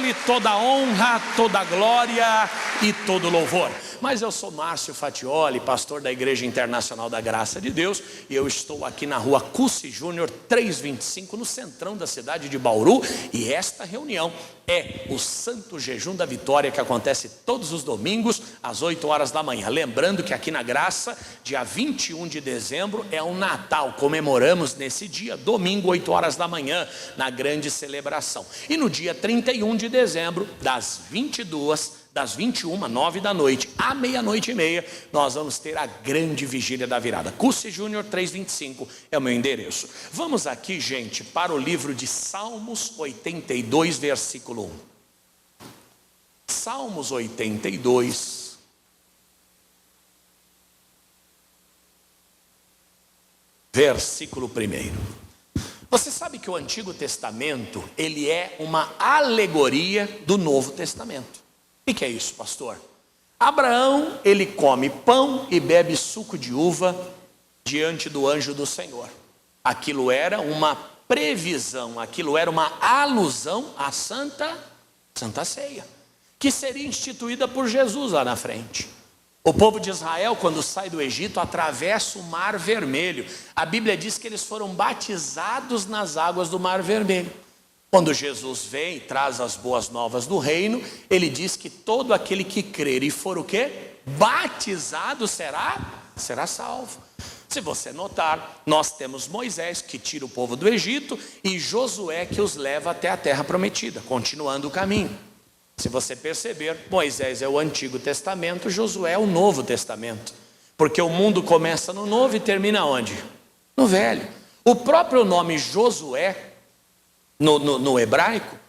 recebe toda honra, toda glória e todo louvor. Mas eu sou Márcio Fatioli, pastor da Igreja Internacional da Graça de Deus, e eu estou aqui na rua Cussi Júnior 325, no centrão da cidade de Bauru, e esta reunião é o Santo Jejum da Vitória, que acontece todos os domingos às 8 horas da manhã. Lembrando que aqui na Graça, dia 21 de dezembro é o Natal, comemoramos nesse dia, domingo 8 horas da manhã, na grande celebração. E no dia 31 de dezembro, das 21, 9 da noite, à meia-noite e meia, nós vamos ter a grande vigília da virada. Cussi Júnior 325 é o meu endereço. Vamos aqui, gente, para o livro de Salmos 82, versículo 1. Salmos 82, versículo 1. Você sabe que o Antigo Testamento, ele é uma alegoria do Novo Testamento. O que é isso, pastor? Abraão, ele come pão e bebe suco de uva diante do anjo do Senhor. Aquilo era uma previsão, aquilo era uma alusão à Santa Ceia, que seria instituída por Jesus lá na frente. O povo de Israel, quando sai do Egito, atravessa o Mar Vermelho. A Bíblia diz que eles foram batizados nas águas do Mar Vermelho. Quando Jesus vem e traz as boas novas do reino, ele diz que todo aquele que crer e for o quê? Batizado será salvo. Se você notar, nós temos Moisés que tira o povo do Egito e Josué que os leva até a terra prometida, continuando o caminho. Se você perceber, Moisés é o Antigo Testamento, Josué é o Novo Testamento. Porque o mundo começa no Novo e termina onde? No Velho. O próprio nome Josué, no hebraico,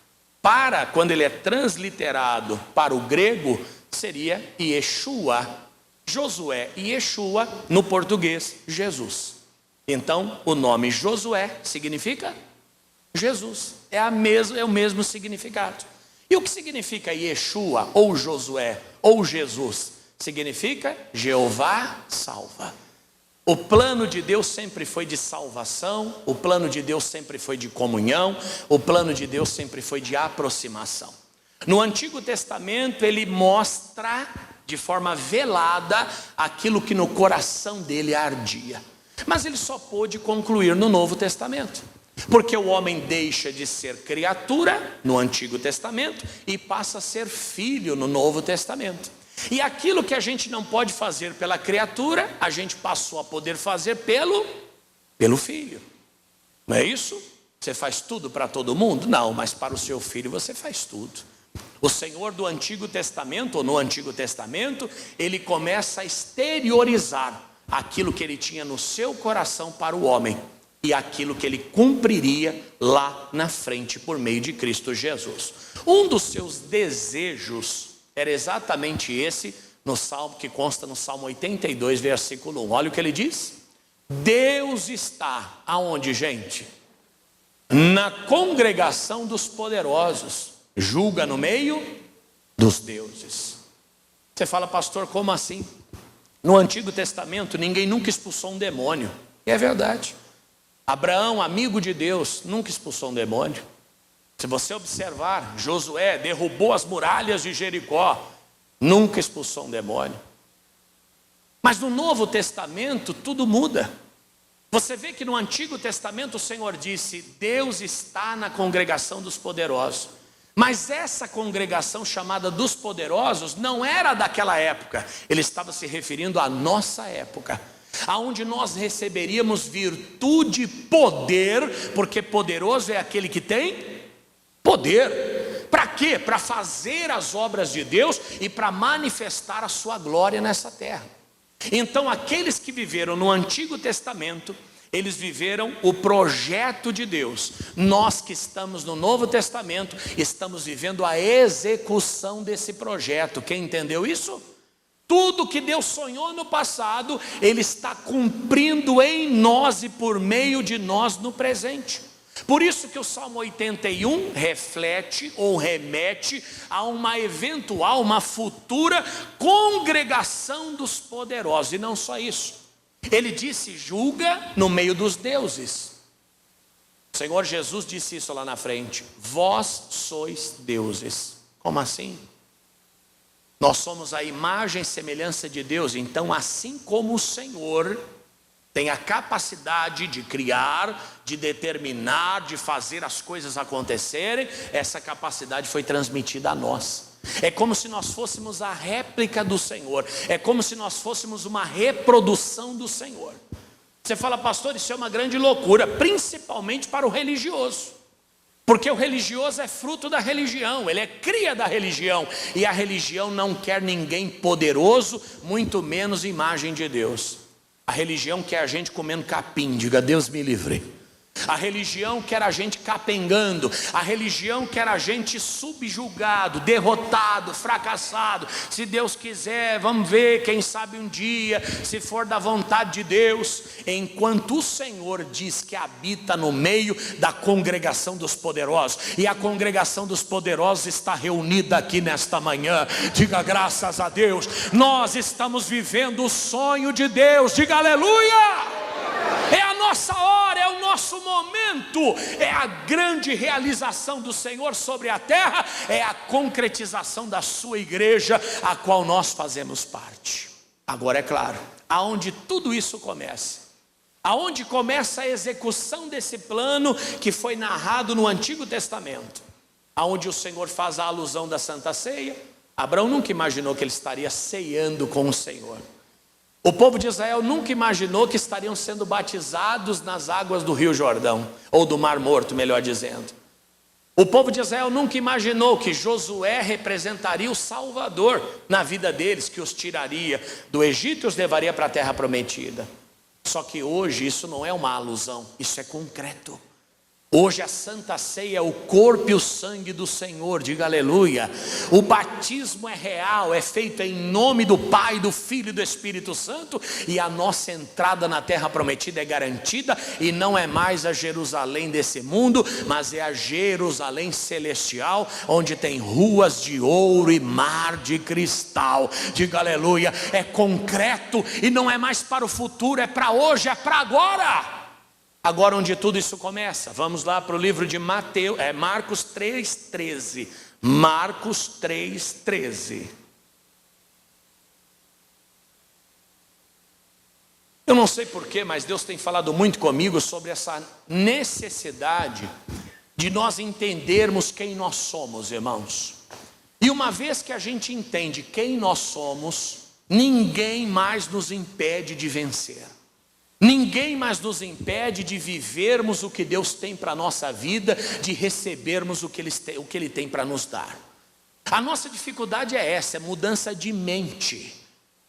quando ele é transliterado para o grego, seria Yeshua. Josué e Yeshua, no português, Jesus. Então, o nome Josué significa Jesus. É o mesmo significado. E o que significa Yeshua, ou Josué, ou Jesus? Significa Jeová salva. O plano de Deus sempre foi de salvação, o plano de Deus sempre foi de comunhão, o plano de Deus sempre foi de aproximação. No Antigo Testamento ele mostra de forma velada aquilo que no coração dele ardia. Mas ele só pôde concluir no Novo Testamento. Porque o homem deixa de ser criatura no Antigo Testamento e passa a ser filho no Novo Testamento. E aquilo que a gente não pode fazer pela criatura, a gente passou a poder fazer pelo filho. Não é isso? Você faz tudo para todo mundo? Não, mas para o seu filho você faz tudo. O Senhor do Antigo Testamento, ou no Antigo Testamento, ele começa a exteriorizar aquilo que ele tinha no seu coração para o homem e aquilo que ele cumpriria lá na frente por meio de Cristo Jesus. Um dos seus desejos era exatamente esse, no Salmo que consta no Salmo 82, versículo 1. Olha o que ele diz. Deus está aonde, gente? Na congregação dos poderosos. Julga no meio dos deuses. Você fala, pastor, como assim? No Antigo Testamento ninguém nunca expulsou um demônio. E é verdade. Abraão, amigo de Deus, nunca expulsou um demônio. Se você observar, Josué derrubou as muralhas de Jericó, nunca expulsou um demônio. Mas no Novo Testamento tudo muda. Você vê que no Antigo Testamento o Senhor disse, Deus está na congregação dos poderosos. Mas essa congregação chamada dos poderosos não era daquela época. Ele estava se referindo à nossa época, aonde nós receberíamos virtude e poder, porque poderoso é aquele que tem poder. Para quê? Para fazer as obras de Deus e para manifestar a sua glória nessa terra. Então aqueles que viveram no Antigo Testamento, eles viveram o projeto de Deus. Nós que estamos no Novo Testamento, estamos vivendo a execução desse projeto. Quem entendeu isso? Tudo que Deus sonhou no passado, Ele está cumprindo em nós e por meio de nós no presente. Por isso que o Salmo 81 reflete ou remete a uma eventual, uma futura congregação dos poderosos. E não só isso. Ele disse, julga no meio dos deuses. Senhor Jesus disse isso lá na frente: vós sois deuses. Como assim? Nós somos a imagem e semelhança de Deus. Então, assim como o Senhor tem a capacidade de criar, de determinar, de fazer as coisas acontecerem, essa capacidade foi transmitida a nós. É como se nós fôssemos a réplica do Senhor. É como se nós fôssemos uma reprodução do Senhor. Você fala: pastor, isso é uma grande loucura, principalmente para o religioso. Porque o religioso é fruto da religião, ele é cria da religião. E a religião não quer ninguém poderoso, muito menos imagem de Deus. A religião quer a gente comendo capim, diga Deus me livre. A religião quer a gente capengando. A religião quer a gente subjugado, derrotado, fracassado. Se Deus quiser, vamos ver, quem sabe um dia, se for da vontade de Deus. Enquanto o Senhor diz que habita no meio da congregação dos poderosos, e a congregação dos poderosos está reunida aqui nesta manhã, diga graças a Deus. Nós estamos vivendo o sonho de Deus, diga aleluia. É a nossa hora, é o nosso momento, é a grande realização do Senhor sobre a terra, é a concretização da sua igreja, a qual nós fazemos parte. Agora é claro, aonde tudo isso começa, aonde começa a execução desse plano que foi narrado no Antigo Testamento, aonde o Senhor faz a alusão da Santa Ceia. Abraão nunca imaginou que ele estaria ceando com o Senhor. O povo de Israel nunca imaginou que estariam sendo batizados nas águas do Rio Jordão, ou do Mar Morto, melhor dizendo. O povo de Israel nunca imaginou que Josué representaria o Salvador na vida deles, que os tiraria do Egito e os levaria para a terra prometida. Só que hoje isso não é uma alusão, isso é concreto. Hoje a Santa Ceia é o corpo e o sangue do Senhor, diga aleluia. O batismo é real, é feito em nome do Pai, do Filho e do Espírito Santo. E a nossa entrada na terra prometida é garantida. E não é mais a Jerusalém desse mundo, mas é a Jerusalém celestial, onde tem ruas de ouro e mar de cristal, diga aleluia. É concreto e não é mais para o futuro, é para hoje, é para agora. Agora, onde tudo isso começa? Vamos lá para o livro de Marcos 3,13. Marcos 3,13. Eu não sei porquê, mas Deus tem falado muito comigo sobre essa necessidade de nós entendermos quem nós somos, irmãos. E uma vez que a gente entende quem nós somos, ninguém mais nos impede de vencer. Ninguém mais nos impede de vivermos o que Deus tem para a nossa vida, de recebermos o que Ele tem para nos dar. A nossa dificuldade é essa, é mudança de mente.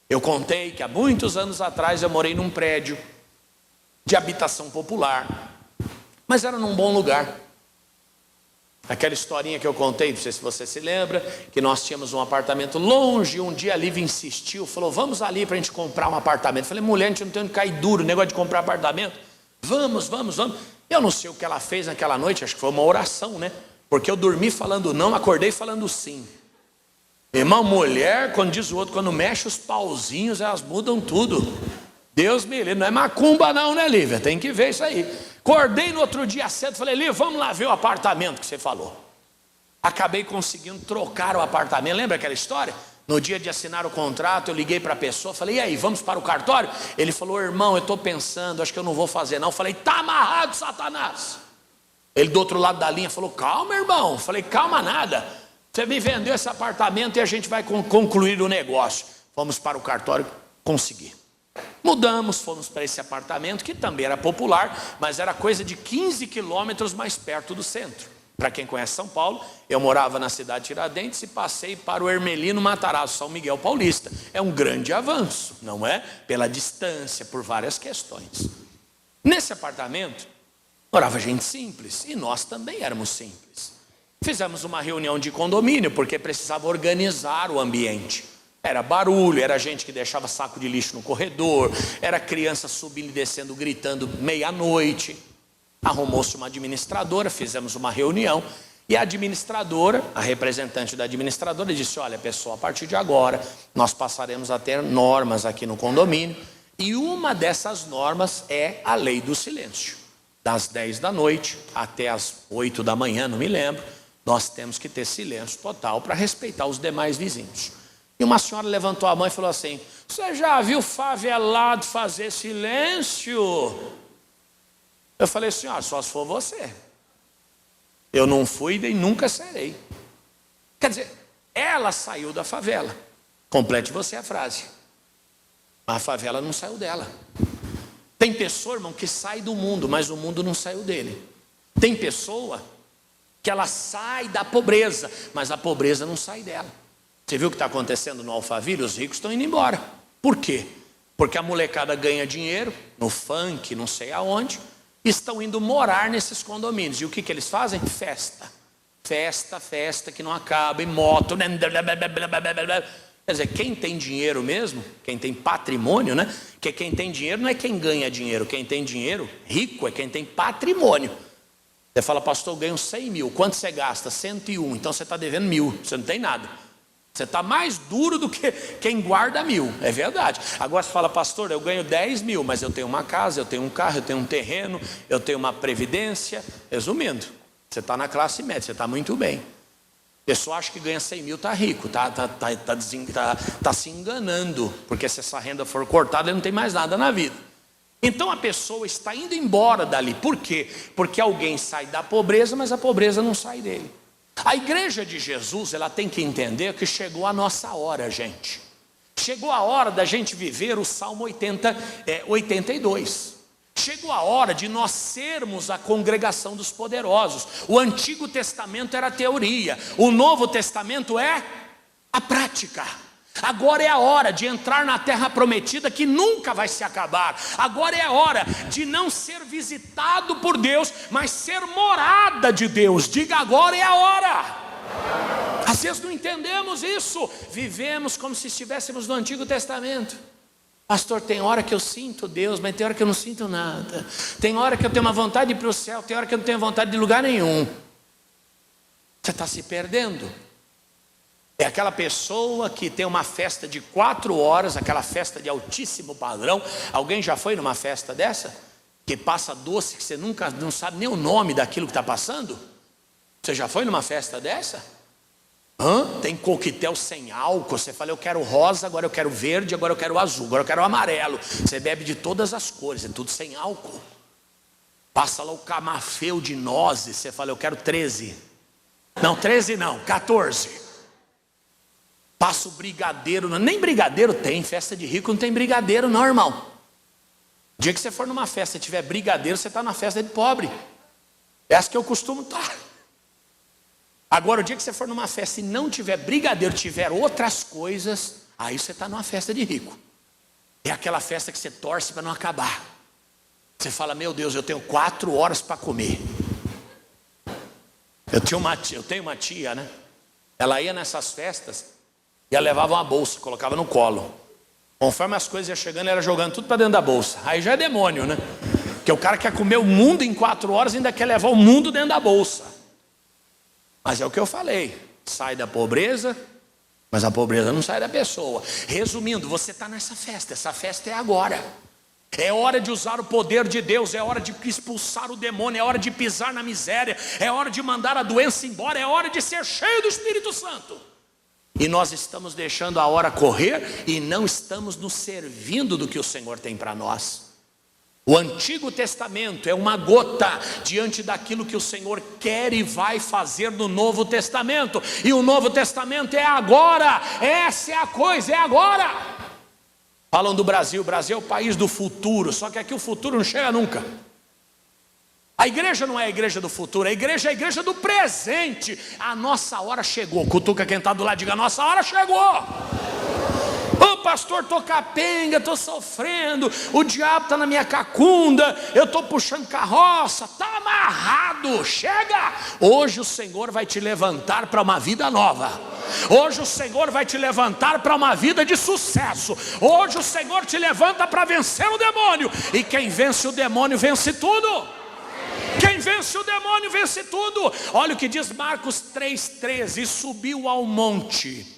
Eu contei que há muitos anos atrás eu morei num prédio de habitação popular, mas era num bom lugar. Aquela historinha que eu contei, não sei se você se lembra, que nós tínhamos um apartamento longe, e um dia a Lívia insistiu, falou: vamos ali para a gente comprar um apartamento. Eu falei: mulher, a gente não tem onde cair duro, negócio de comprar apartamento. Vamos. Eu não sei o que ela fez naquela noite, acho que foi uma oração, né? Porque eu dormi falando não, acordei falando sim. Irmão, mulher, quando diz o outro, quando mexe os pauzinhos, elas mudam tudo. Deus me livre, não é macumba não, né, Lívia? Tem que ver isso aí. Acordei no outro dia cedo, falei: Lívia, vamos lá ver o apartamento que você falou. Acabei conseguindo trocar o apartamento. Lembra aquela história? No dia de assinar o contrato, eu liguei para a pessoa, falei: e aí, vamos para o cartório? Ele falou: irmão, eu estou pensando, acho que eu não vou fazer não. Eu falei: tá amarrado, Satanás. Ele do outro lado da linha falou: calma, irmão. Eu falei: calma nada, você me vendeu esse apartamento e a gente vai concluir o negócio. Fomos para o cartório, consegui. Mudamos, fomos para esse apartamento que também era popular, mas era coisa de 15 quilômetros mais perto do centro. Para quem conhece São Paulo, eu morava na cidade de Tiradentes e passei para o Hermelino Matarazzo, São Miguel Paulista. É um grande avanço, não é? Pela distância, por várias questões. Nesse apartamento morava gente simples e nós também éramos simples. Fizemos uma reunião de condomínio porque precisava organizar o ambiente. Era barulho, era gente que deixava saco de lixo no corredor, era criança subindo e descendo, gritando meia-noite. Arrumou-se uma administradora, fizemos uma reunião, e a administradora, a representante da administradora, disse: olha pessoal, a partir de agora, nós passaremos a ter normas aqui no condomínio, e uma dessas normas é a lei do silêncio. das 10 da noite até as 8 da manhã, não me lembro, nós temos que ter silêncio total para respeitar os demais vizinhos. E uma senhora levantou a mão e falou assim: você já viu favelado fazer silêncio? Eu falei: senhora, só se for você. Eu não fui e nunca serei. Quer dizer, ela saiu da favela. Complete você a frase. A favela não saiu dela. Tem pessoa, irmão, que sai do mundo, mas o mundo não saiu dele. Tem pessoa que ela sai da pobreza, mas a pobreza não sai dela. Você viu o que está acontecendo no Alphaville? Os ricos estão indo embora. Por quê? Porque a molecada ganha dinheiro no funk, não sei aonde, estão indo morar nesses condomínios. E o que eles fazem? Festa. Festa, festa que não acaba, e moto. Quer dizer, quem tem dinheiro mesmo, quem tem patrimônio, né? Porque quem tem dinheiro não é quem ganha dinheiro. Quem tem dinheiro, rico, é quem tem patrimônio. Você fala: pastor, eu ganho 100 mil. Quanto você gasta? 101. Então você está devendo 1.000. Você não tem nada. Você está mais duro do que quem guarda 1.000. É verdade. Agora você fala: pastor, eu ganho 10 mil, mas eu tenho uma casa, eu tenho um carro, eu tenho um terreno, eu tenho uma previdência. Resumindo, você está na classe média, você está muito bem. A pessoa acha que ganha 100 mil, está rico, está se enganando, porque se essa renda for cortada, ele não tem mais nada na vida. Então a pessoa está indo embora dali. Por quê? Porque alguém sai da pobreza, mas a pobreza não sai dele. A igreja de Jesus, ela tem que entender que chegou a nossa hora, gente. Chegou a hora da gente viver o Salmo 82. Chegou a hora de nós sermos a congregação dos poderosos. O Antigo Testamento era a teoria, o Novo Testamento é a prática. Agora é a hora de entrar na terra prometida, que nunca vai se acabar. Agora é a hora de não ser visitado por Deus, mas ser morada de Deus. Diga: agora é a hora. Às vezes não entendemos isso, vivemos como se estivéssemos no Antigo Testamento. Pastor, tem hora que eu sinto Deus, mas tem hora que eu não sinto nada. Tem hora que eu tenho uma vontade de ir para o céu, tem hora que eu não tenho vontade de lugar nenhum. Você está se perdendo. É aquela pessoa que tem uma festa de 4 horas, aquela festa de altíssimo padrão. Alguém já foi numa festa dessa? Que passa doce, que você nunca não sabe nem o nome daquilo que está passando? Você já foi numa festa dessa? Tem coquetel sem álcool. Você fala: eu quero rosa, agora eu quero verde, agora eu quero azul, agora eu quero amarelo. Você bebe de todas as cores, é tudo sem álcool. Passa lá o camafeu de nozes. Você fala: eu quero 13. Não, 13 não, 14. Passa o brigadeiro. Nem brigadeiro tem, festa de rico não tem brigadeiro não, irmão. O dia que você for numa festa e tiver brigadeiro, você está na festa de pobre. Essa que eu costumo estar. Agora, o dia que você for numa festa e não tiver brigadeiro, tiver outras coisas, aí você está numa festa de rico. É aquela festa que você torce para não acabar. Você fala: meu Deus, eu tenho 4 horas para comer. Eu tenho uma tia, né? Ela ia nessas festas e ela levava uma bolsa, colocava no colo. Conforme as coisas iam chegando, ela ia jogando tudo para dentro da bolsa. Aí já é demônio, né? Porque o cara quer comer o mundo em 4 horas e ainda quer levar o mundo dentro da bolsa. Mas é o que eu falei: sai da pobreza, mas a pobreza não sai da pessoa. Resumindo, você está nessa festa, essa festa é agora. É hora de usar o poder de Deus, é hora de expulsar o demônio, é hora de pisar na miséria, é hora de mandar a doença embora, é hora de ser cheio do Espírito Santo. E nós estamos deixando a hora correr e não estamos nos servindo do que o Senhor tem para nós. O Antigo Testamento é uma gota diante daquilo que o Senhor quer e vai fazer no Novo Testamento. E o Novo Testamento é agora. Essa é a coisa, é agora. Falam do Brasil. O Brasil é o país do futuro. Só que aqui o futuro não chega nunca. A igreja não é a igreja do futuro. A igreja é a igreja do presente. A nossa hora chegou. Cutuca quem está do lado, diga: a nossa hora chegou. Ô pastor, estou capenga, estou sofrendo, o diabo está na minha cacunda, eu estou puxando carroça, está amarrado, chega. Hoje o Senhor vai te levantar para uma vida nova. Hoje o Senhor vai te levantar para uma vida de sucesso. Hoje o Senhor te levanta para vencer o demônio. E quem vence o demônio vence tudo. Quem vence o demônio vence tudo. Olha o que diz Marcos 3,13: e subiu ao monte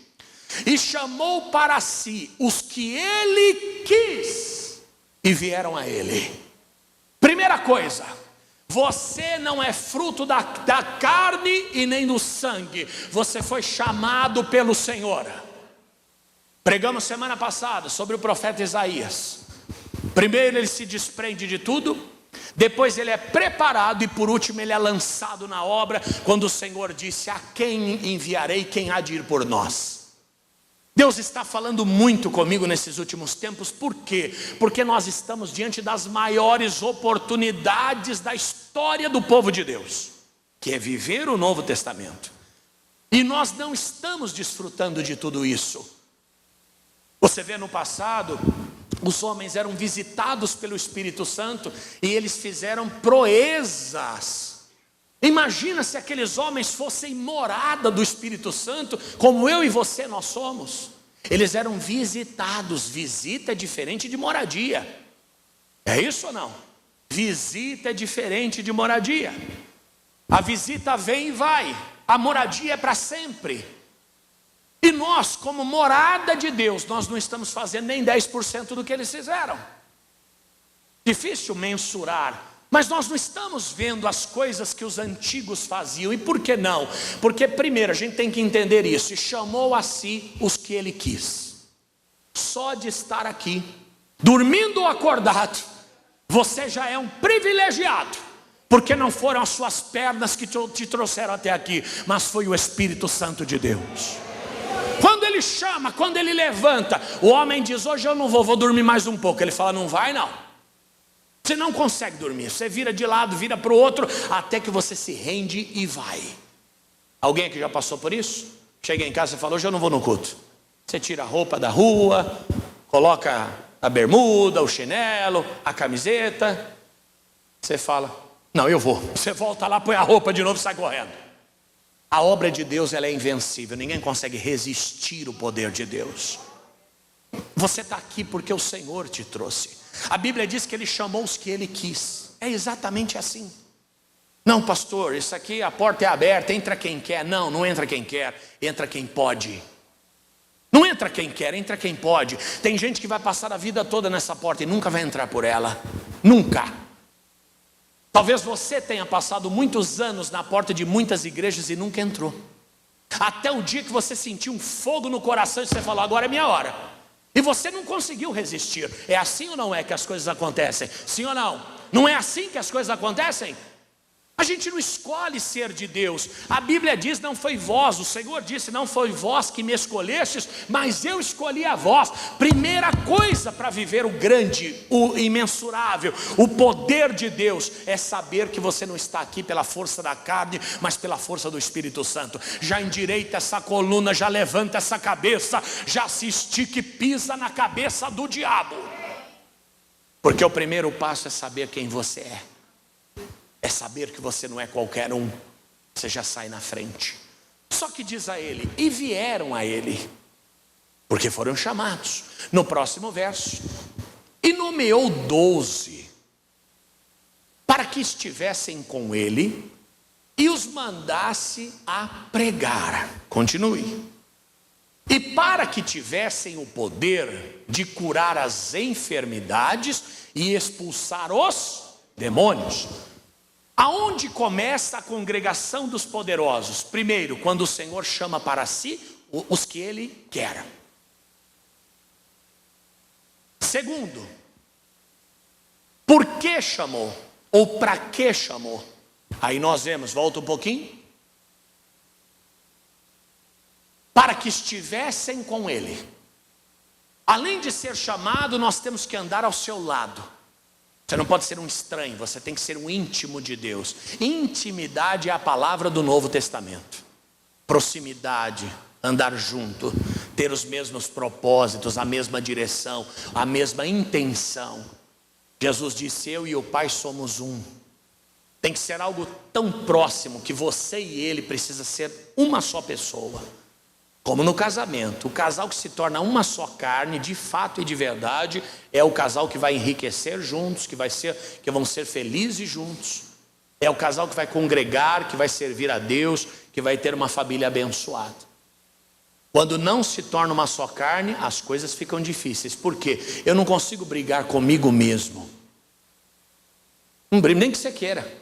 e chamou para si os que ele quis, e vieram a ele. Primeira coisa, Você não é fruto da carne e nem do sangue. Você foi chamado pelo Senhor. Pregamos semana passada sobre o profeta Isaías. Primeiro ele se desprende de tudo, depois ele é preparado e por último ele é lançado na obra, quando o Senhor disse: a quem enviarei, quem há de ir por nós? Deus está falando muito comigo nesses últimos tempos. Por quê? Porque nós estamos diante das maiores oportunidades da história do povo de Deus, que é viver o Novo Testamento. E nós não estamos desfrutando de tudo isso. Você vê no passado, os homens eram visitados pelo Espírito Santo e eles fizeram proezas. Imagina se aqueles homens fossem morada do Espírito Santo, como eu e você nós somos. Eles eram visitados. Visita é diferente de moradia. É isso ou não? Visita é diferente de moradia. A visita vem e vai. A moradia é para sempre. E nós, como morada de Deus, nós não estamos fazendo nem 10% do que eles fizeram. Difícil mensurar. Mas nós não estamos vendo as coisas que os antigos faziam. E por que não? Porque primeiro a gente tem que entender isso. E chamou a si os que ele quis. Só de estar aqui, dormindo ou acordado, você já é um privilegiado. Porque não foram as suas pernas que te trouxeram até aqui, mas foi o Espírito Santo de Deus. Quando ele chama, quando ele levanta, o homem diz: hoje eu não vou dormir mais um pouco. Ele fala: não vai não. Você não consegue dormir, você vira de lado, vira para o outro, até que você se rende e vai. Alguém aqui já passou por isso? Chega em casa e fala: hoje eu não vou no culto. Você tira a roupa da rua, coloca a bermuda, o chinelo, a camiseta. Você fala: não, eu vou. Você volta lá, põe a roupa de novo e sai correndo. A obra de Deus, ela é invencível. Ninguém consegue resistir o poder de Deus. Você está aqui porque o Senhor te trouxe. A Bíblia diz que ele chamou os que ele quis. É exatamente assim. Não, pastor, isso aqui, a porta é aberta, entra quem quer. Não, não entra quem quer, entra quem pode. Não entra quem quer, entra quem pode. Tem gente que vai passar a vida toda nessa porta e nunca vai entrar por ela. Nunca. Talvez você tenha passado muitos anos na porta de muitas igrejas e nunca entrou. Até o dia que você sentiu um fogo no coração e você falou: agora é minha hora. E você não conseguiu resistir. É assim ou não é que as coisas acontecem? Sim ou não? Não é assim que as coisas acontecem? A gente não escolhe ser de Deus. A Bíblia diz: não foi vós, o Senhor disse: não foi vós que me escolhestes, mas eu escolhi a vós. Primeira coisa para viver o grande, o imensurável, o poder de Deus, é saber que você não está aqui pela força da carne, mas pela força do Espírito Santo. Já endireita essa coluna, já levanta essa cabeça, já se estica e pisa na cabeça do diabo. Porque o primeiro passo é saber quem você é. É saber que você não é qualquer um. Você já sai na frente. Só que diz a ele: e vieram a ele, porque foram chamados. No próximo verso: e nomeou 12, para que estivessem com ele, e os mandasse a pregar. Continue. E para que tivessem o poder de curar as enfermidades e expulsar os demônios. Aonde começa a congregação dos poderosos? Primeiro, quando o Senhor chama para si os que Ele quer. Segundo, por que chamou? Ou para que chamou? Aí nós vemos, volta um pouquinho. Para que estivessem com Ele. Além de ser chamado, nós temos que andar ao seu lado. Você não pode ser um estranho, você tem que ser um íntimo de Deus. Intimidade é a palavra do Novo Testamento. Proximidade, andar junto, ter os mesmos propósitos, a mesma direção, a mesma intenção. Jesus disse: eu e o Pai somos um. Tem que ser algo tão próximo que você e ele precisa ser uma só pessoa. Como no casamento, o casal que se torna uma só carne, de fato e de verdade, é o casal que vai enriquecer juntos, que vão ser felizes juntos. É o casal que vai congregar, que vai servir a Deus, que vai ter uma família abençoada. Quando não se torna uma só carne, as coisas ficam difíceis. Por quê? Eu não consigo brigar comigo mesmo. Não brigue, nem que você queira.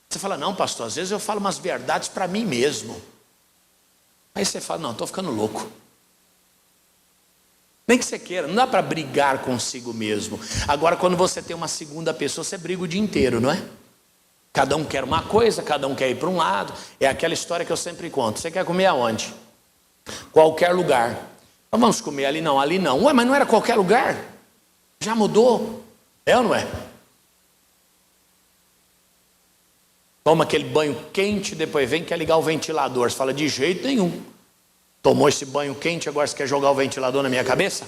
Você fala, não, pastor, às vezes eu falo umas verdades para mim mesmo. Aí você fala, não, estou ficando louco. Nem que você queira, não dá para brigar consigo mesmo. Agora, quando você tem uma segunda pessoa, você briga o dia inteiro, não é? Cada um quer uma coisa, cada um quer ir para um lado. É aquela história que eu sempre conto. Você quer comer aonde? Qualquer lugar. Então vamos comer ali não, ali não. Ué, mas não era qualquer lugar? Já mudou? É ou não é? Toma aquele banho quente, depois vem quer ligar o ventilador. Você fala, de jeito nenhum. Tomou esse banho quente, agora você quer jogar o ventilador na minha cabeça?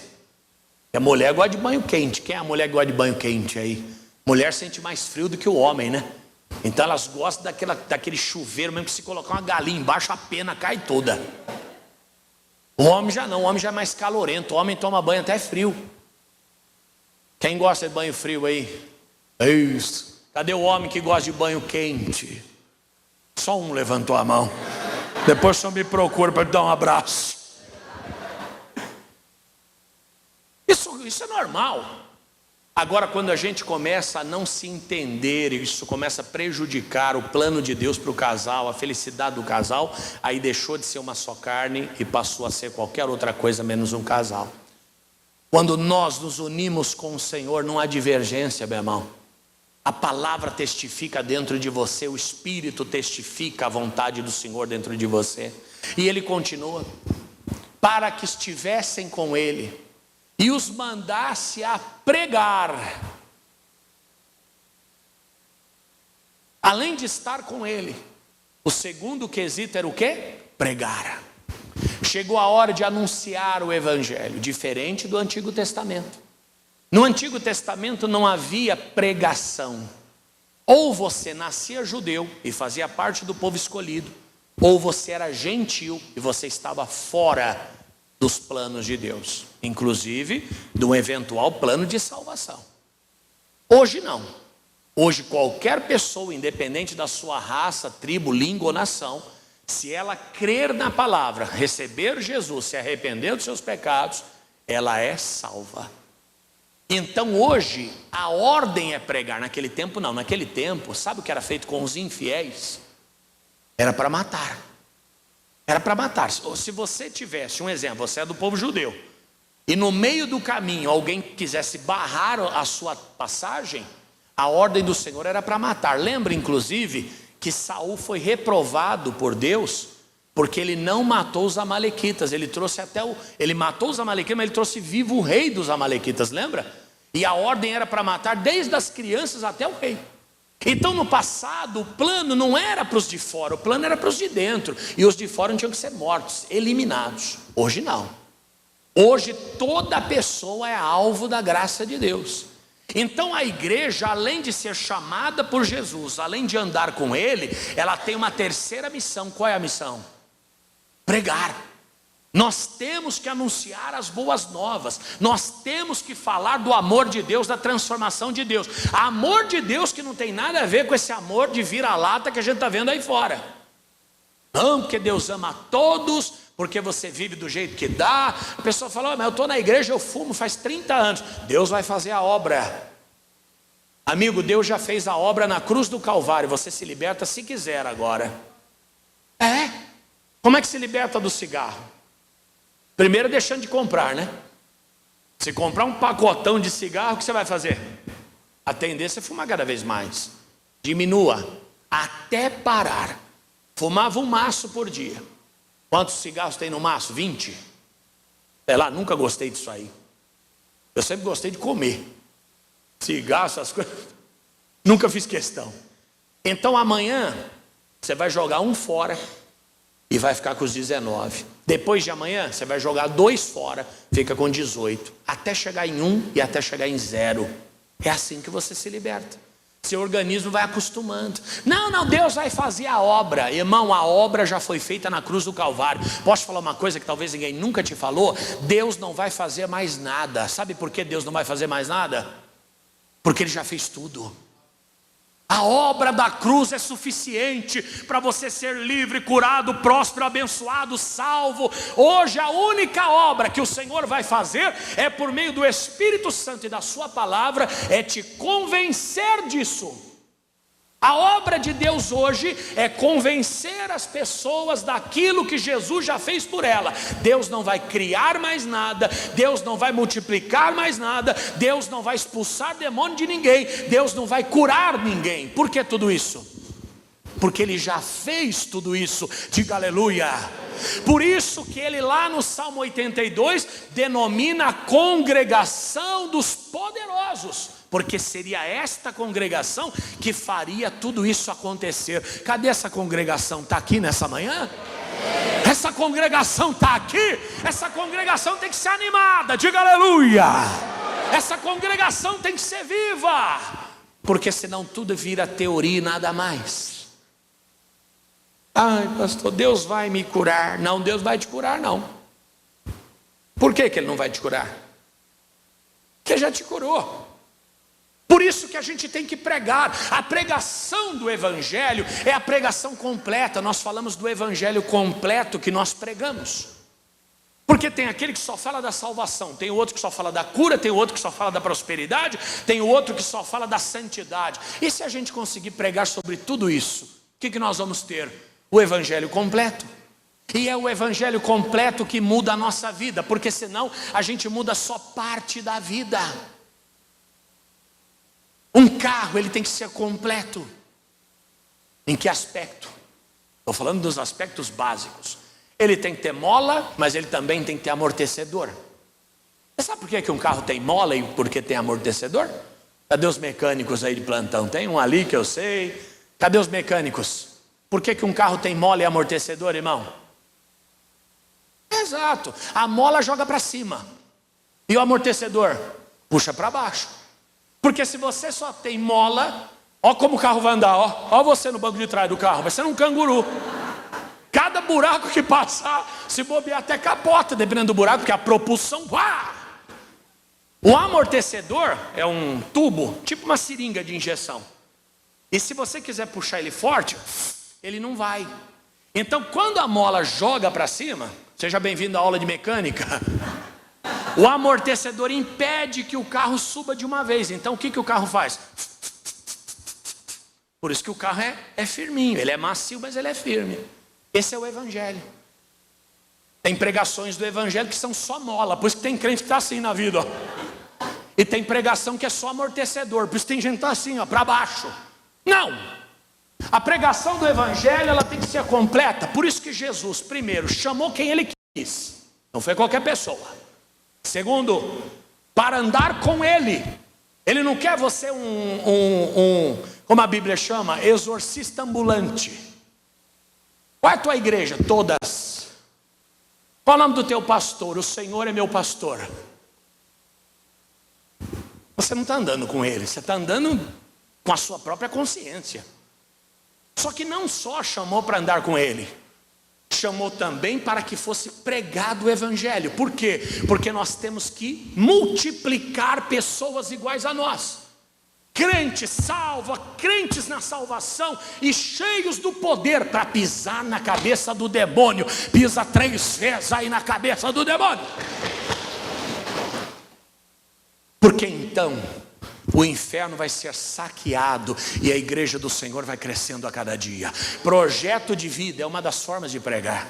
A mulher gosta de banho quente. Quem é a mulher que gosta de banho quente aí? Mulher sente mais frio do que o homem, né? Então elas gostam daquele chuveiro, mesmo que se colocar uma galinha embaixo, a pena cai toda. O homem já não, o homem já é mais calorento. O homem toma banho até frio. Quem gosta de banho frio aí? É isso. Cadê o homem que gosta de banho quente? Só um levantou a mão. Depois só me procura para dar um abraço. Isso é normal. Agora, quando a gente começa a não se entender, isso começa a prejudicar o plano de Deus para o casal, a felicidade do casal, aí deixou de ser uma só carne e passou a ser qualquer outra coisa menos um casal. Quando nós nos unimos com o Senhor, não há divergência, meu irmão. A palavra testifica dentro de você, o Espírito testifica a vontade do Senhor dentro de você. E ele continua, para que estivessem com ele e os mandasse a pregar. Além de estar com ele, o segundo quesito era o quê? Pregar. Chegou a hora de anunciar o Evangelho, diferente do Antigo Testamento. No Antigo Testamento não havia pregação. Ou você nascia judeu e fazia parte do povo escolhido, ou você era gentil e você estava fora dos planos de Deus, inclusive de um eventual plano de salvação. Hoje não. Hoje qualquer pessoa, independente da sua raça, tribo, língua ou nação, se ela crer na palavra, receber Jesus, se arrepender dos seus pecados, ela é salva. Então hoje a ordem é pregar. Naquele tempo não, naquele tempo, sabe o que era feito com os infiéis? Era para matar. Era para matar. Se você tivesse, um exemplo, você é do povo judeu, e no meio do caminho alguém quisesse barrar a sua passagem, a ordem do Senhor era para matar. Lembra inclusive que Saul foi reprovado por Deus, porque ele não matou os amalequitas. Ele matou os amalequitas, mas ele trouxe vivo o rei dos amalequitas, lembra? E a ordem era para matar desde as crianças até o rei. Então no passado o plano não era para os de fora, o plano era para os de dentro. E os de fora não tinham que ser mortos, eliminados. Hoje não. Hoje toda pessoa é alvo da graça de Deus. Então a igreja, além de ser chamada por Jesus, além de andar com Ele, ela tem uma terceira missão. Qual é a missão? Pregar. Nós temos que anunciar as boas novas. Nós temos que falar do amor de Deus, da transformação de Deus. Amor de Deus que não tem nada a ver com esse amor de vira-lata que a gente está vendo aí fora. Não, porque Deus ama a todos, porque você vive do jeito que dá. A pessoa fala, mas eu estou na igreja, eu fumo faz 30 anos. Deus vai fazer a obra. Amigo, Deus já fez a obra na cruz do Calvário. Você se liberta se quiser agora. Como é que se liberta do cigarro? Primeiro deixando de comprar, né? Se comprar um pacotão de cigarro, o que você vai fazer? A tendência é fumar cada vez mais. Diminua até parar. Fumava um maço por dia. Quantos cigarros tem no maço? 20? Sei lá, nunca gostei disso aí. Eu sempre gostei de comer. Cigarro, essas coisas. Nunca fiz questão. Então amanhã você vai jogar um fora e vai ficar com os 19. Depois de amanhã você vai jogar 2 fora, fica com 18. Até chegar em 1 e até chegar em 0. É assim que você se liberta. Seu organismo vai acostumando. Não, Deus vai fazer a obra. Irmão, a obra já foi feita na cruz do Calvário. Posso falar uma coisa que talvez ninguém nunca te falou? Deus não vai fazer mais nada. Sabe por que Deus não vai fazer mais nada? Porque Ele já fez tudo. A obra da cruz é suficiente para você ser livre, curado, próspero, abençoado, salvo. Hoje a única obra que o Senhor vai fazer é por meio do Espírito Santo e da sua palavra, é te convencer disso. A obra de Deus hoje é convencer as pessoas daquilo que Jesus já fez por ela. Deus não vai criar mais nada, Deus não vai multiplicar mais nada, Deus não vai expulsar demônio de ninguém, Deus não vai curar ninguém. Por que tudo isso? Porque Ele já fez tudo isso. Diga aleluia. Por isso que Ele lá no Salmo 82 denomina a congregação dos poderosos, porque seria esta congregação que faria tudo isso acontecer. Cadê essa congregação? Está aqui nessa manhã? Essa congregação está aqui. Essa congregação tem que ser animada. Diga aleluia. Essa congregação tem que ser viva, porque senão tudo vira teoria e nada mais. Ai, pastor, Deus vai me curar. Não, Deus vai te curar não. Por que Ele não vai te curar? Porque já te curou. Por isso que a gente tem que pregar. A pregação do Evangelho é a pregação completa. Nós falamos do Evangelho completo que nós pregamos. Porque tem aquele que só fala da salvação, tem o outro que só fala da cura, tem o outro que só fala da prosperidade, tem o outro que só fala da santidade. E se a gente conseguir pregar sobre tudo isso, o que nós vamos ter? O Evangelho completo. E é o Evangelho completo que muda a nossa vida, porque senão a gente muda só parte da vida. Um carro, ele tem que ser completo. Em que aspecto? Estou falando dos aspectos básicos. Ele tem que ter mola, mas ele também tem que ter amortecedor. Você sabe por que um carro tem mola e por que tem amortecedor? Cadê os mecânicos aí de plantão? Tem um ali que eu sei. Cadê os mecânicos? Por que um carro tem mola e amortecedor, irmão? Exato. A mola joga para cima e o amortecedor puxa para baixo. Porque se você só tem mola, ó como o carro vai andar, ó você no banco de trás do carro, vai ser um canguru. Cada buraco que passar, se bobear até capota, dependendo do buraco, porque a propulsão, O amortecedor é um tubo, tipo uma seringa de injeção. E se você quiser puxar ele forte, ele não vai. Então quando a mola joga para cima, seja bem-vindo à aula de mecânica, o amortecedor impede que o carro suba de uma vez. Então o que o carro faz? Por isso que o carro é firminho. Ele é macio, mas ele é firme. Esse é o Evangelho. Tem pregações do Evangelho que são só mola. Por isso que tem crente que está assim na vida, E tem pregação que é só amortecedor. Por isso tem gente que está assim, para baixo. Não. A pregação do Evangelho, ela tem que ser completa. Por isso que Jesus, primeiro, chamou quem Ele quis. Não foi qualquer pessoa. Segundo, para andar com Ele. Ele não quer você como a Bíblia chama, exorcista ambulante. Qual é a tua igreja? Todas. Qual é o nome do teu pastor? O Senhor é meu pastor. Você não está andando com Ele, você está andando com a sua própria consciência. Só que não só chamou para andar com Ele, chamou também para que fosse pregado o Evangelho. Por quê? Porque nós temos que multiplicar pessoas iguais a nós. Crentes salva, crentes na salvação e cheios do poder para pisar na cabeça do demônio. Pisa 3 vezes aí na cabeça do demônio. Porque então o inferno vai ser saqueado e a igreja do Senhor vai crescendo a cada dia. Projeto de vida é uma das formas de pregar.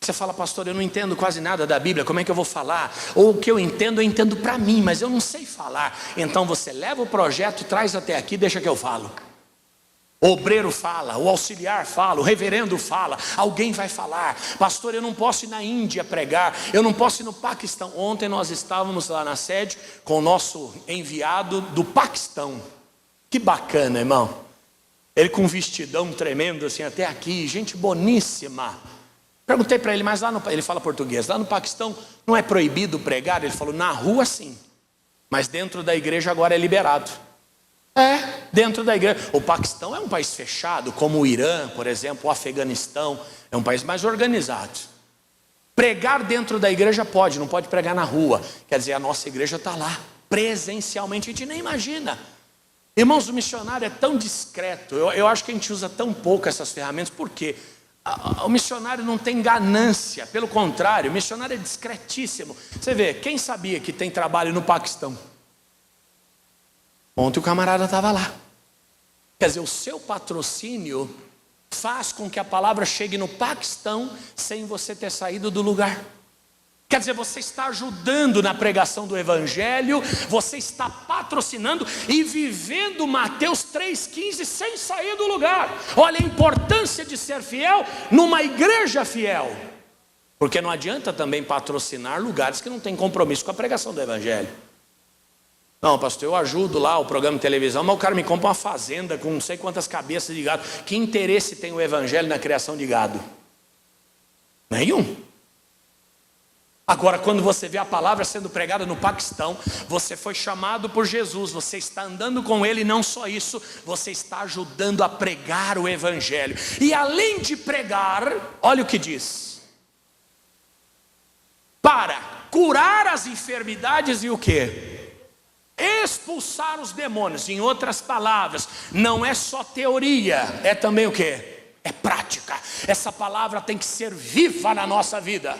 Você fala, pastor, eu não entendo quase nada da Bíblia, como é que eu vou falar? Ou o que eu entendo para mim, mas eu não sei falar. Então você leva o projeto, traz até aqui, deixa que eu falo. O obreiro fala, o auxiliar fala, o reverendo fala, alguém vai falar. Pastor, eu não posso ir na Índia pregar, eu não posso ir no Paquistão. Ontem nós estávamos lá na sede com o nosso enviado do Paquistão. Que bacana, irmão. Ele com um vestidão tremendo assim até aqui, gente boníssima. Perguntei para ele, mas lá ele fala português, lá no Paquistão não é proibido pregar? Ele falou, na rua sim, mas dentro da igreja agora é liberado. Dentro da igreja. O Paquistão é um país fechado, como o Irã, por exemplo, o Afeganistão, é um país mais organizado. Pregar dentro da igreja pode, não pode pregar na rua. Quer dizer, a nossa igreja está lá, presencialmente, a gente nem imagina. Irmãos, o missionário é tão discreto, eu acho que a gente usa tão pouco essas ferramentas, por quê? O missionário não tem ganância, pelo contrário, o missionário é discretíssimo. Você vê, quem sabia que tem trabalho no Paquistão? Ontem o camarada estava lá. Quer dizer, o seu patrocínio faz com que a palavra chegue no Paquistão sem você ter saído do lugar. Quer dizer, você está ajudando na pregação do Evangelho, você está patrocinando e vivendo Mateus 3,15 sem sair do lugar. Olha a importância de ser fiel numa igreja fiel. Porque não adianta também patrocinar lugares que não têm compromisso com a pregação do Evangelho. Não, pastor, eu ajudo lá o programa de televisão, mas o cara me compra uma fazenda com não sei quantas cabeças de gado. Que interesse tem o Evangelho na criação de gado? Nenhum. Agora, quando você vê a palavra sendo pregada no Paquistão, você foi chamado por Jesus, você está andando com Ele, e não só isso, você está ajudando a pregar o Evangelho. E além de pregar, olha o que diz: para curar as enfermidades e o quê? Expulsar os demônios. Em outras palavras, não é só teoria, é também o quê? É prática. Essa palavra tem que ser viva na nossa vida.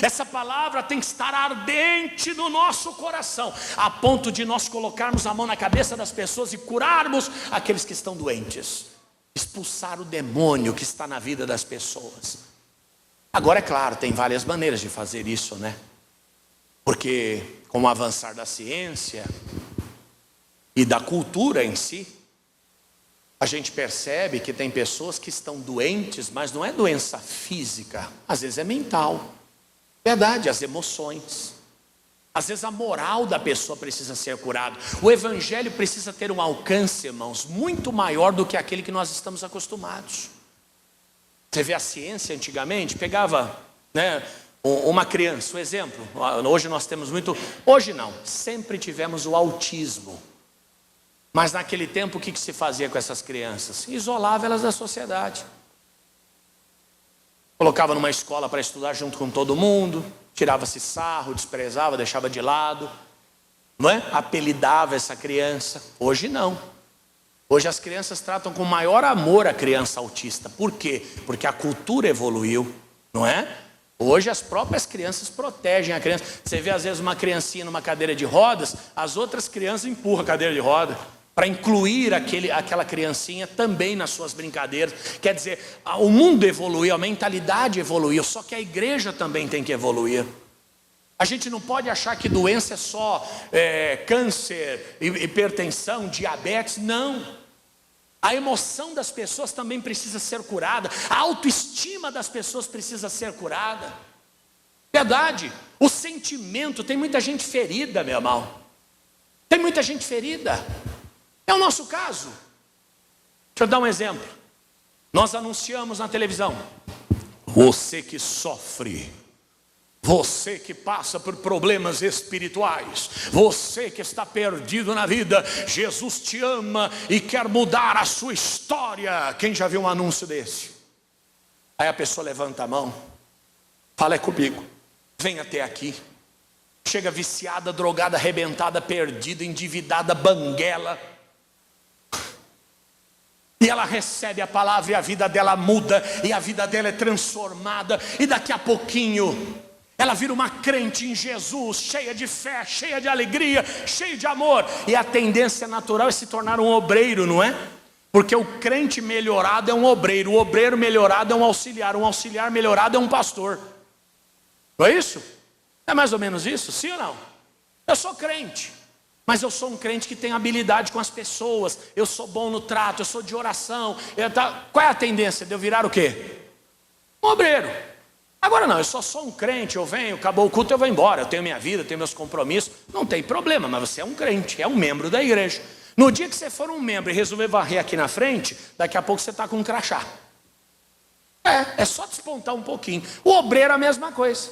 Essa palavra tem que estar ardente no nosso coração, a ponto de nós colocarmos a mão na cabeça das pessoas e curarmos aqueles que estão doentes. Expulsar o demônio que está na vida das pessoas. Agora, é claro, tem várias maneiras de fazer isso, né? Porque com o avançar da ciência e da cultura em si, a gente percebe que tem pessoas que estão doentes, mas não é doença física, às vezes é mental. Verdade, as emoções. Às vezes a moral da pessoa precisa ser curada. O Evangelho precisa ter um alcance, irmãos, muito maior do que aquele que nós estamos acostumados. Você vê a ciência antigamente, pegava, né, uma criança, um exemplo. Hoje nós temos muito, hoje não, sempre tivemos o autismo. Mas naquele tempo o que se fazia com essas crianças? Isolava elas da sociedade. Colocava numa escola para estudar junto com todo mundo, tirava-se sarro, desprezava, deixava de lado, não é? Apelidava essa criança. Hoje não. Hoje as crianças tratam com maior amor a criança autista. Por quê? Porque a cultura evoluiu, não é? Hoje as próprias crianças protegem a criança. Você vê às vezes uma criancinha numa cadeira de rodas, as outras crianças empurram a cadeira de roda, para incluir aquela criancinha também nas suas brincadeiras. Quer dizer, o mundo evoluiu, a mentalidade evoluiu, só que a igreja também tem que evoluir. A gente não pode achar que doença é só câncer, hipertensão, diabetes, não. A emoção das pessoas também precisa ser curada, a autoestima das pessoas precisa ser curada. Verdade, o sentimento, tem muita gente ferida, meu irmão. Tem muita gente ferida. É o nosso caso. Deixa eu dar um exemplo. Nós anunciamos na televisão: você que sofre, você que passa por problemas espirituais, você que está perdido na vida, Jesus te ama e quer mudar a sua história. Quem já viu um anúncio desse? Aí a pessoa levanta a mão, fala: é comigo, vem até aqui. Chega viciada, drogada, arrebentada, perdida, endividada, banguela. E ela recebe a palavra e a vida dela muda, e a vida dela é transformada, e daqui a pouquinho ela vira uma crente em Jesus, cheia de fé, cheia de alegria, cheia de amor. E a tendência natural é se tornar um obreiro, não é? Porque o crente melhorado é um obreiro, o obreiro melhorado é um auxiliar melhorado é um pastor. Não é isso? É mais ou menos isso, sim ou não? Eu sou crente, mas eu sou um crente que tem habilidade com as pessoas, eu sou bom no trato, eu sou de oração. Qual é a tendência de eu virar o quê? Um obreiro. Agora não, eu só sou um crente, eu venho, acabou o culto, eu vou embora, eu tenho minha vida, eu tenho meus compromissos. Não tem problema, mas você é um crente, é um membro da igreja. No dia que você for um membro e resolver varrer aqui na frente, daqui a pouco você está com um crachá. É só despontar um pouquinho. O obreiro é a mesma coisa.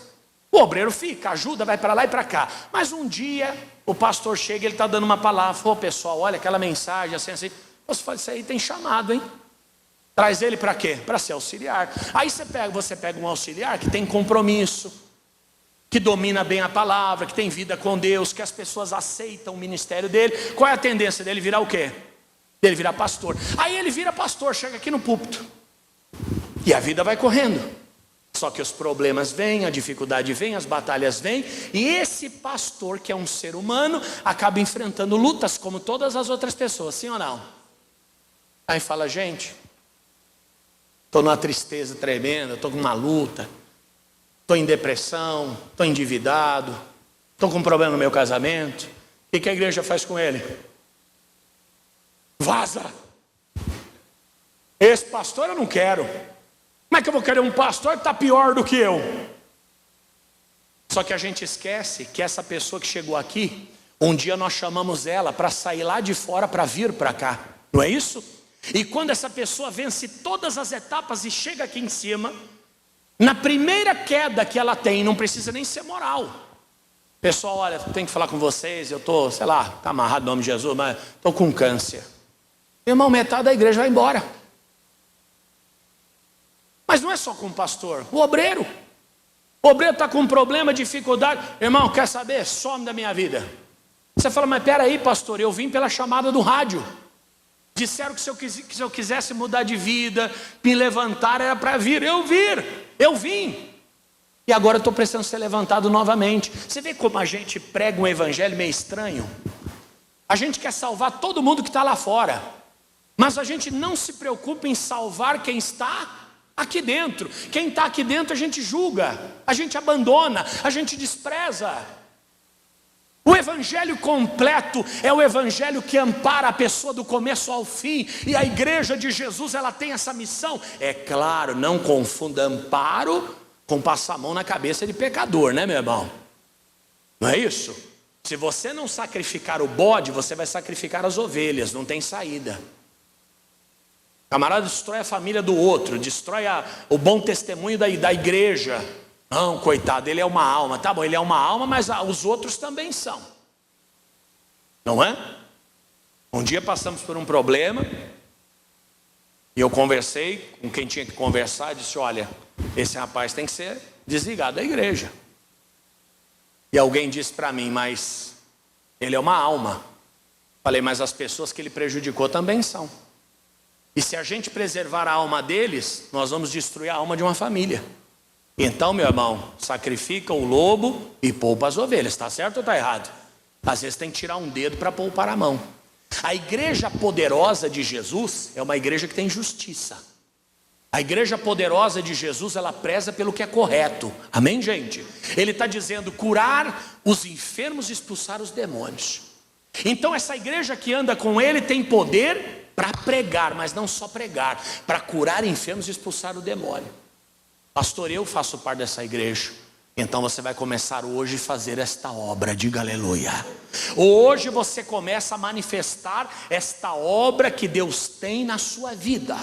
O obreiro fica, ajuda, vai para lá e para cá. Mas um dia o pastor chega e ele está dando uma palavra. Ô pessoal, olha aquela mensagem assim. Você fala: isso aí tem chamado, hein? Traz ele para quê? Para ser auxiliar. Aí você pega um auxiliar que tem compromisso, que domina bem a palavra, que tem vida com Deus, que as pessoas aceitam o ministério dele. Qual é a tendência dele virar o quê? Dele virar pastor. Aí ele vira pastor, chega aqui no púlpito, e a vida vai correndo. Só que os problemas vêm, a dificuldade vem, as batalhas vêm, e esse pastor, que é um ser humano, acaba enfrentando lutas como todas as outras pessoas, sim ou não? Aí fala, gente, estou numa tristeza tremenda, estou com uma luta, estou em depressão, estou endividado, estou com um problema no meu casamento. O que a igreja faz com ele? Vaza. Esse pastor eu não quero. Como é que eu vou querer um pastor que está pior do que eu? Só que a gente esquece que essa pessoa que chegou aqui, um dia nós chamamos ela para sair lá de fora para vir para cá. Não é isso? E quando essa pessoa vence todas as etapas e chega aqui em cima, na primeira queda que ela tem, não precisa nem ser moral. Pessoal, olha, tenho que falar com vocês, eu estou, sei lá, está amarrado no nome de Jesus, mas estou com câncer. Irmão, metade da igreja vai embora. Mas não é só com o pastor, o obreiro. O obreiro está com um problema, dificuldade. Irmão, quer saber? Some da minha vida. Você fala, mas peraí, pastor, eu vim pela chamada do rádio. Disseram que se eu quisesse mudar de vida, me levantar, era para vir. Eu vim. E agora eu estou precisando ser levantado novamente. Você vê como a gente prega um evangelho meio estranho? A gente quer salvar todo mundo que está lá fora, mas a gente não se preocupa em salvar quem está aqui dentro. Quem está aqui dentro a gente julga, a gente abandona, a gente despreza. O evangelho completo é o evangelho que ampara a pessoa do começo ao fim. E a igreja de Jesus, ela tem essa missão. É claro, não confunda amparo com passar a mão na cabeça de pecador, né, meu irmão? Não é isso? Se você não sacrificar o bode, você vai sacrificar as ovelhas, não tem saída. O camarada destrói a família do outro, destrói o bom testemunho da igreja. Não, coitado, ele é uma alma. Tá bom, ele é uma alma, mas os outros também são. Não é? Um dia passamos por um problema, e eu conversei com quem tinha que conversar, disse, olha, esse rapaz tem que ser desligado da igreja. E alguém disse para mim, mas ele é uma alma. Falei, mas as pessoas que ele prejudicou também são. E se a gente preservar a alma deles, nós vamos destruir a alma de uma família. Então, meu irmão, sacrifica o lobo e poupa as ovelhas. Está certo ou está errado? Às vezes tem que tirar um dedo para poupar a mão. A igreja poderosa de Jesus é uma igreja que tem justiça. A igreja poderosa de Jesus, ela preza pelo que é correto. Amém, gente? Ele está dizendo curar os enfermos e expulsar os demônios. Então essa igreja que anda com ele tem poder para pregar, mas não só pregar, para curar enfermos e expulsar o demônio. Pastor, eu faço parte dessa igreja. Então você vai começar hoje a fazer esta obra, diga aleluia. Hoje você começa a manifestar esta obra que Deus tem na sua vida.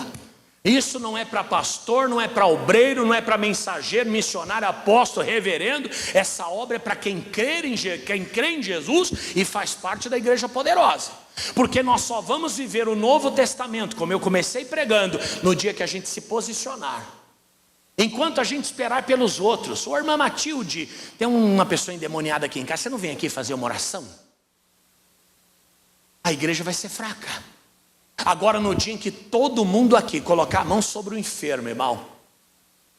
Isso não é para pastor, não é para obreiro, não é para mensageiro, missionário, apóstolo, reverendo. Essa obra é para quem crê em Jesus e faz parte da igreja poderosa. Porque nós só vamos viver o Novo Testamento, como eu comecei pregando, no dia que a gente se posicionar. Enquanto a gente esperar pelos outros. Ô irmã Matilde, tem uma pessoa endemoniada aqui em casa, você não vem aqui fazer uma oração? A igreja vai ser fraca. Agora no dia em que todo mundo aqui colocar a mão sobre o enfermo, irmão,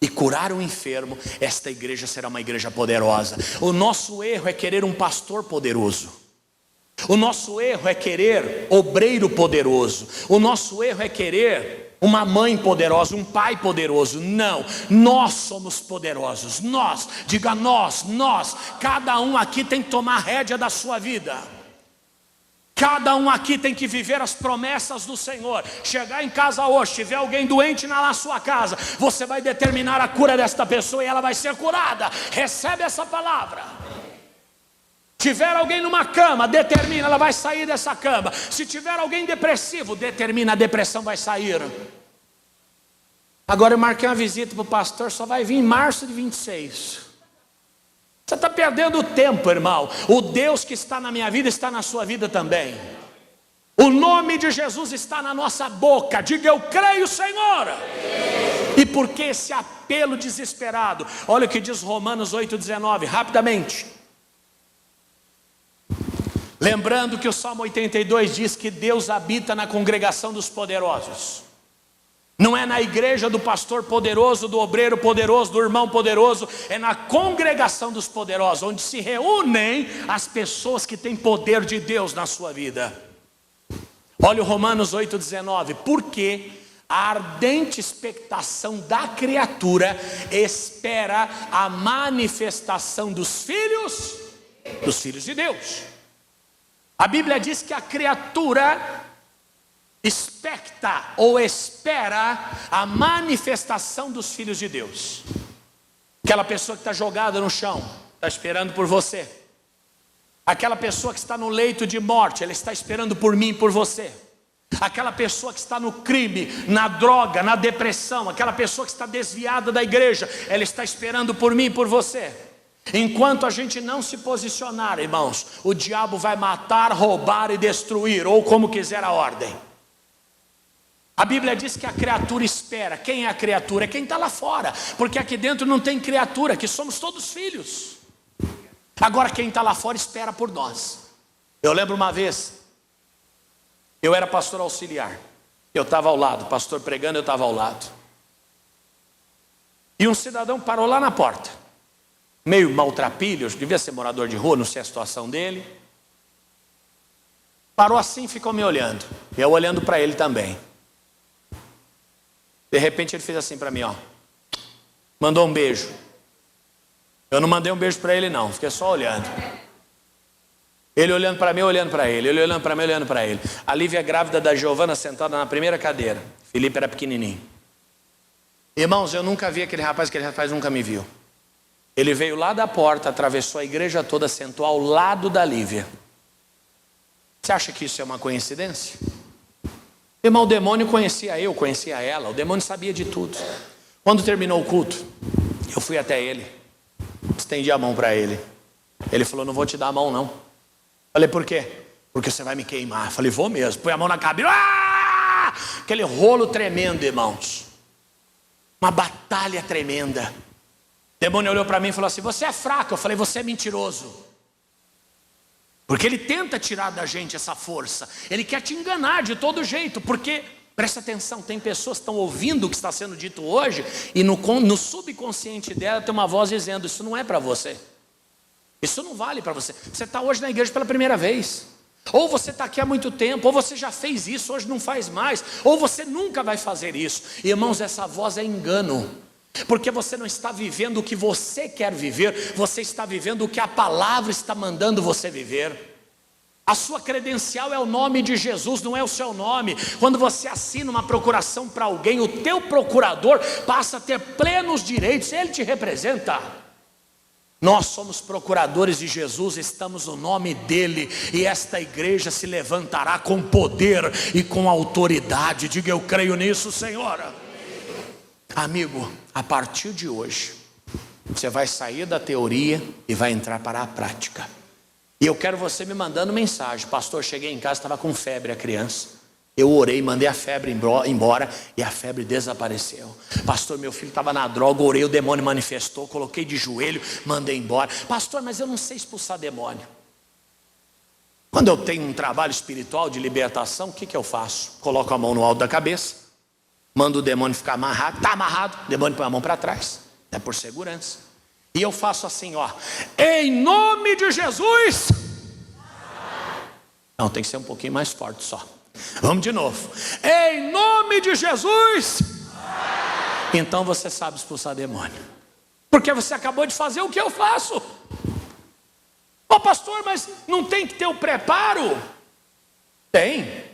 e curar o enfermo, esta igreja será uma igreja poderosa. O nosso erro é querer um pastor poderoso. O nosso erro é querer obreiro poderoso. O nosso erro é querer uma mãe poderosa, um pai poderoso. Não, nós somos poderosos. Nós, diga nós. Cada um aqui tem que tomar a rédea da sua vida. Cada um aqui tem que viver as promessas do Senhor. Chegar em casa hoje, tiver alguém doente na sua casa, você vai determinar a cura desta pessoa e ela vai ser curada. Recebe essa palavra. Tiver alguém numa cama, determina, ela vai sair dessa cama. Se tiver alguém depressivo, determina, a depressão vai sair. Agora eu marquei uma visita para o pastor, só vai vir em março de 26. Você está perdendo tempo, irmão. O Deus que está na minha vida está na sua vida também. O nome de Jesus está na nossa boca. Diga, eu creio, Senhor. E por que esse apelo desesperado? Olha o que diz Romanos 8,19, rapidamente. Lembrando que o Salmo 82 diz que Deus habita na congregação dos poderosos. Não é na igreja do pastor poderoso, do obreiro poderoso, do irmão poderoso. É na congregação dos poderosos, onde se reúnem as pessoas que têm poder de Deus na sua vida. Olha o Romanos 8,19. Porque a ardente expectação da criatura espera a manifestação dos filhos de Deus. A Bíblia diz que a criatura expecta ou espera a manifestação dos filhos de Deus. Aquela pessoa que está jogada no chão, está esperando por você. Aquela pessoa que está no leito de morte, ela está esperando por mim e por você. Aquela pessoa que está no crime, na droga, na depressão, aquela pessoa que está desviada da igreja, ela está esperando por mim e por você. Enquanto a gente não se posicionar, irmãos, o diabo vai matar, roubar e destruir, ou como quiser a ordem. A Bíblia diz que a criatura espera. Quem é a criatura? É quem está lá fora, porque aqui dentro não tem criatura, que somos todos filhos. Agora quem está lá fora espera por nós. Eu lembro uma vez, eu era pastor auxiliar, eu estava ao lado, pastor pregando, eu estava ao lado. E um cidadão parou lá na porta, meio maltrapilho, devia ser morador de rua, não sei a situação dele. Parou assim e ficou me olhando, eu olhando para ele também. De repente ele fez assim para mim, ó, mandou um beijo. Eu não mandei um beijo para ele não, fiquei só olhando. Ele olhando para mim, olhando para ele. Ele olhando para mim, olhando para ele. A Lívia grávida da Giovana sentada na primeira cadeira. Felipe era pequenininho. Irmãos, eu nunca vi aquele rapaz nunca me viu. Ele veio lá da porta, atravessou a igreja toda, sentou ao lado da Lívia. Você acha que isso é uma coincidência? Irmão, o demônio conhecia eu, conhecia ela. O demônio sabia de tudo. Quando terminou o culto, eu fui até ele, estendi a mão para ele. Ele falou, não vou te dar a mão não. Falei, por quê? Porque você vai me queimar. Falei, vou mesmo. Põe a mão na cabeça. Ah! Aquele rolo tremendo, irmãos. Uma batalha tremenda. O demônio olhou para mim e falou assim, você é fraco. Eu falei, você é mentiroso. Porque ele tenta tirar da gente essa força. Ele quer te enganar de todo jeito. Porque, presta atenção, tem pessoas que estão ouvindo o que está sendo dito hoje e no subconsciente dela tem uma voz dizendo, isso não é para você. Isso não vale para você. Você está hoje na igreja pela primeira vez. Ou você está aqui há muito tempo, ou você já fez isso, hoje não faz mais. Ou você nunca vai fazer isso. Irmãos, essa voz é engano. Porque você não está vivendo o que você quer viver, você está vivendo o que a palavra está mandando você viver. A sua credencial é o nome de Jesus, não é o seu nome. Quando você assina uma procuração para alguém, o teu procurador passa a ter plenos direitos, ele te representa. Nós somos procuradores de Jesus, estamos no nome dele, e esta igreja se levantará com poder e com autoridade. Diga, eu creio nisso, Senhora. Amigo, a partir de hoje, você vai sair da teoria e vai entrar para a prática. E eu quero você me mandando mensagem, pastor, cheguei em casa, estava com febre a criança. Eu orei, mandei a febre embora e a febre desapareceu. Pastor, meu filho estava na droga, orei, o demônio manifestou, coloquei de joelho, mandei embora. Pastor, mas eu não sei expulsar demônio. Quando eu tenho um trabalho espiritual de libertação, o que eu faço? Coloco a mão no alto da cabeça, mando o demônio ficar amarrado, está amarrado, o demônio põe a mão para trás, é por segurança. E eu faço assim, ó, em nome de Jesus. Não, tem que ser um pouquinho mais forte só. Vamos de novo. Em nome de Jesus. Então você sabe expulsar demônio. Porque você acabou de fazer o que eu faço. Ô pastor, mas não tem que ter o preparo? Tem.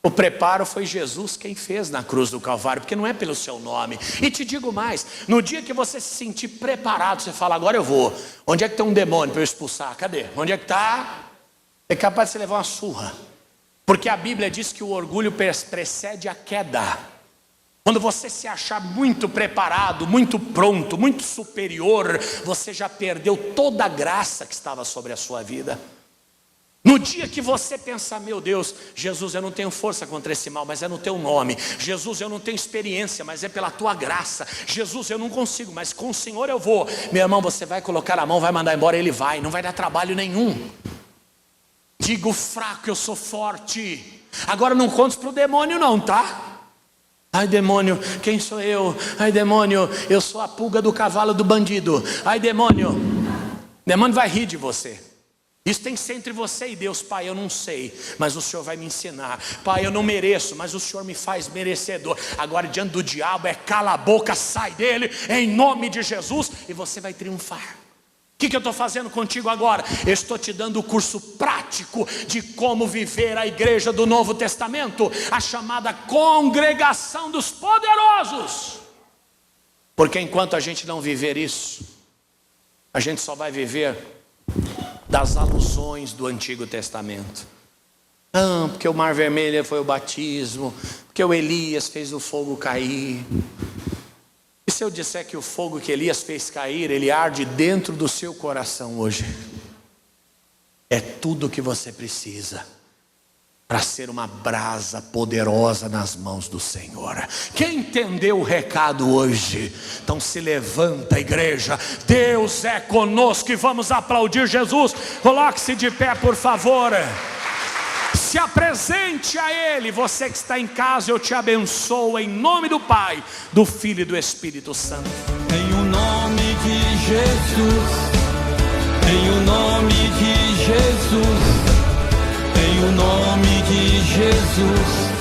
O preparo foi Jesus quem fez na cruz do Calvário, porque não é pelo seu nome. E te digo mais, no dia que você se sentir preparado, você fala, agora eu vou. Onde é que tem um demônio para eu expulsar? Cadê? Onde é que está? É capaz de você levar uma surra. Porque a Bíblia diz que o orgulho precede a queda. Quando você se achar muito preparado, muito pronto, muito superior, você já perdeu toda a graça que estava sobre a sua vida. No dia que você pensar, meu Deus, Jesus, eu não tenho força contra esse mal, mas é no teu nome. Jesus, eu não tenho experiência, mas é pela tua graça. Jesus, eu não consigo, mas com o Senhor eu vou. Meu irmão, você vai colocar a mão, vai mandar embora, ele vai, não vai dar trabalho nenhum. Digo fraco, eu sou forte. Agora não conte para o demônio não, tá? Ai demônio, quem sou eu? Ai demônio, eu sou a pulga do cavalo do bandido. Ai demônio, o demônio vai rir de você. Isso tem que ser entre você e Deus. Pai, eu não sei, mas o Senhor vai me ensinar. Pai, eu não mereço, mas o Senhor me faz merecedor. Agora diante do diabo é cala a boca, sai dele, em nome de Jesus, e você vai triunfar. O que eu estou fazendo contigo agora? Eu estou te dando o curso prático de como viver a igreja do Novo Testamento, a chamada congregação dos poderosos. Porque enquanto a gente não viver isso, a gente só vai viver das alusões do Antigo Testamento. Porque o Mar Vermelho foi o batismo, porque o Elias fez o fogo cair. E se eu disser que o fogo que Elias fez cair, ele arde dentro do seu coração hoje? É tudo o que você precisa para ser uma brasa poderosa nas mãos do Senhor. Quem entendeu o recado hoje? Então se levanta, igreja. Deus é conosco e vamos aplaudir Jesus. Coloque-se de pé, por favor. Se apresente a Ele. Você que está em casa, eu te abençoo em nome do Pai, do Filho e do Espírito Santo. Em o nome de Jesus, em o nome de Jesus, em o nome de Jesus.